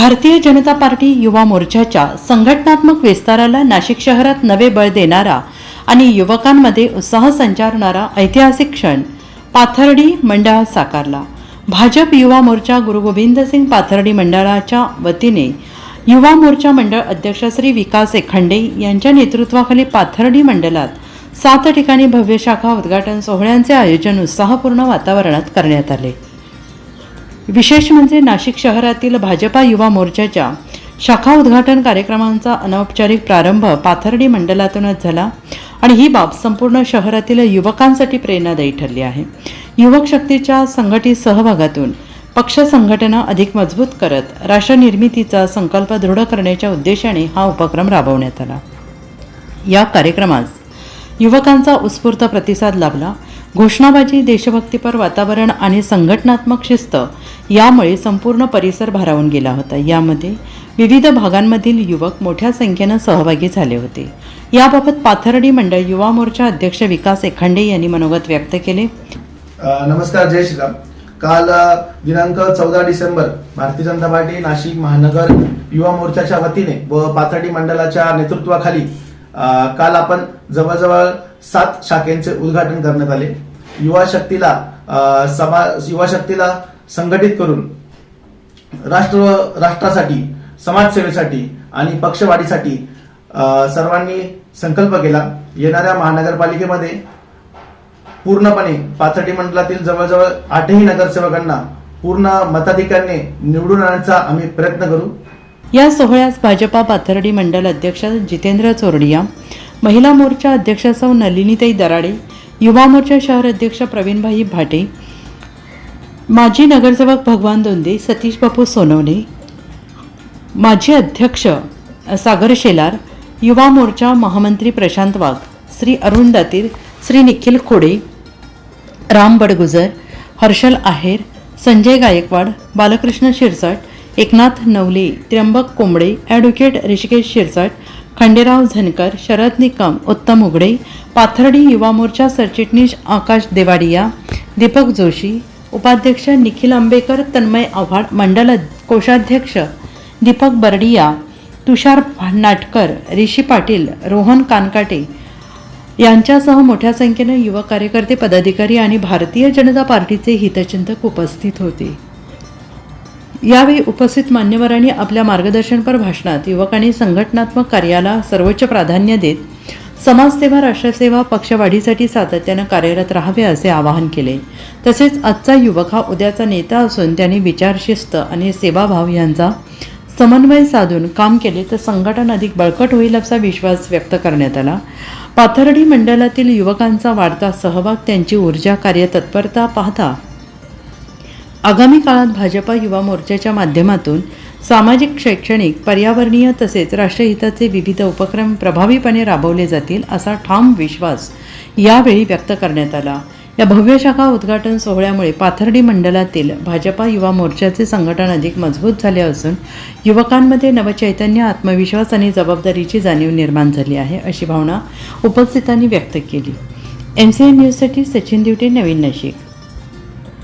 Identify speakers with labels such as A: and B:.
A: Bharatiya Janata party युवा मोर्चाच्या संघटनात्मक विस्ताराला नाशिक शहरात नवे बळ देणारा आणि युवकांमध्ये उत्साह संचारणारा ऐतिहासिक क्षण पाथर्डी मंडळात साकारला। भाजप युवा मोर्चा गुरु गोविंद सिंग पाथर्डी मंडळाच्या वतीने युवा मोर्चा मंडळ अध्यक्ष श्री विकास एखंडे यांच्या नेतृत्वाखाली पाथर्डी मंडळात 7 ठिकाणी भव्य शाखा उद्घाटन सोहळ्यांचे आयोजन उत्साहपूर्ण वातावरणात करण्यात आले। विशेष म्हणजे नाशिक शहरातील भाजपा युवा मोर्चाच्या शाखा उद्घाटन कार्यक्रमांचा अनौपचारिक प्रारंभ पाथर्डी मंडळातूनच झाला आणि ही बाब संपूर्ण शहरातील युवकांसाठी प्रेरणादायी ठरली आहे। युवक शक्तीच्या संघटित सहभागातून पक्ष संघटना अधिक मजबूत करत राष्ट्र निर्मितीचा संकल्प दृढ करण्याच्या उद्देशाने हा उपक्रम राबवण्यात आला। या कार्यक्रमास युवकांचा उत्स्फूर्त प्रतिसाद लाभला। घोषणाबाजी, देशभक्तीपर वातावरण आणि संघटनात्मक शिस्त यामुळे संपूर्ण परिसर भारावून गेला होता। यामध्ये विविध भागांमधील युवक मोठ्या संख्येने सहभागी झाले होते। याबाबत पाथर्डी मंडळ युवा मोर्चा अध्यक्ष विकास एखंडे यांनी मनोगत व्यक्त केले।
B: नमस्कार, जय श्रीराम। काल दिनांक 14 डिसेंबर भारतीय जनता पार्टी नाशिक महानगर युवा मोर्चाच्या वतीने व पाथर्डी मंडळाच्या नेतृत्वाखाली काल आपण जवळजवळ 7 शाखेचे उद्घाटन करण्यात आले। युवा शक्तीला संघटित करून राष्ट्रासाठी, समाजसेवेसाठी आणि पक्षवाढीसाठी सर्वांनी संकल्प केला। येणाऱ्या महानगरपालिकेमध्ये पूर्णपणे पाथर्डी मंडळातील जवळजवळ 8ही नगरसेवकांना पूर्ण मताधिक्याने निवडून आणण्याचा आम्ही प्रयत्न करू।
A: या सोहळ्यास भाजपा पाथर्डी मंडळ अध्यक्ष जितेंद्र चोरडिया, महिला मोर्चा अध्यक्ष सौ नलिनीताई दराडे, युवा मोर्चा शहर अध्यक्ष प्रवीणभाई भाटे, माजी नगरसेवक भगवान दोंदे, सतीश बापू सोनवणे, माजी अध्यक्ष सागर शेलार, युवा मोर्चा महामंत्री प्रशांत वाघ, श्री अरुण दातीर, श्री निखिल खोडे, राम बडगुजर, हर्षल आहेर, संजय गायकवाड, बालकृष्ण शिरसाट, एकनाथ नवले, त्र्यंबक कोंबडे, ॲडव्होकेट ऋषिकेश शिरसाट, खंडेराव झनकर, शरद निकम, उत्तम उघडे, पाथर्डी युवा मोर्चा सरचिटणीस आकाश देवाडिया, दीपक जोशी, उपाध्यक्ष निखिल आंबेकर, तन्मय आव्हाड, मंडल कोषाध्यक्ष दीपक बर्डिया, तुषार नाटकर, ऋषी पाटील, रोहन कानकाटे यांच्यासह मोठ्या संख्येने युवक कार्यकर्ते, पदाधिकारी आणि भारतीय जनता पार्टीचे हितचिंतक उपस्थित होते। यावेळी उपस्थित मान्यवरांनी आपल्या मार्गदर्शनपर भाषणात युवकांनी संघटनात्मक कार्याला सर्वोच्च प्राधान्य देत समाजसेवा, राष्ट्रसेवा, पक्षवाढीसाठी सातत्याने कार्यरत राहावे असे आवाहन केले। तसेच आजचा युवक हा उद्याचा नेता असून त्यांनी विचारशिस्त आणि सेवाभाव यांचा समन्वय साधून काम केले तर संघटन अधिक बळकट होईल असा विश्वास व्यक्त करण्यात आला। पाथर्डी मंडळातील युवकांचा वाढता सहभाग, त्यांची ऊर्जा, कार्यतत्परता पाहता आगामी काळात भाजपा युवा मोर्चाच्या माध्यमातून सामाजिक, शैक्षणिक, पर्यावरणीय तसेच राष्ट्रहिताचे विविध उपक्रम प्रभावीपणे राबवले जातील असा ठाम विश्वास यावेळी व्यक्त करण्यात आला। या भव्य शाखा उद्घाटन सोहळ्यामुळे पाथर्डी मंडळातील भाजपा युवा मोर्चाचे संघटन अधिक मजबूत झाले असून युवकांमध्ये नवचैतन्य, आत्मविश्वास आणि जबाबदारीची जाणीव निर्माण झाली आहे अशी भावना उपस्थितांनी व्यक्त केली। MCN न्यूजसाठी सचिन दिवटे, नवीन नाशिक।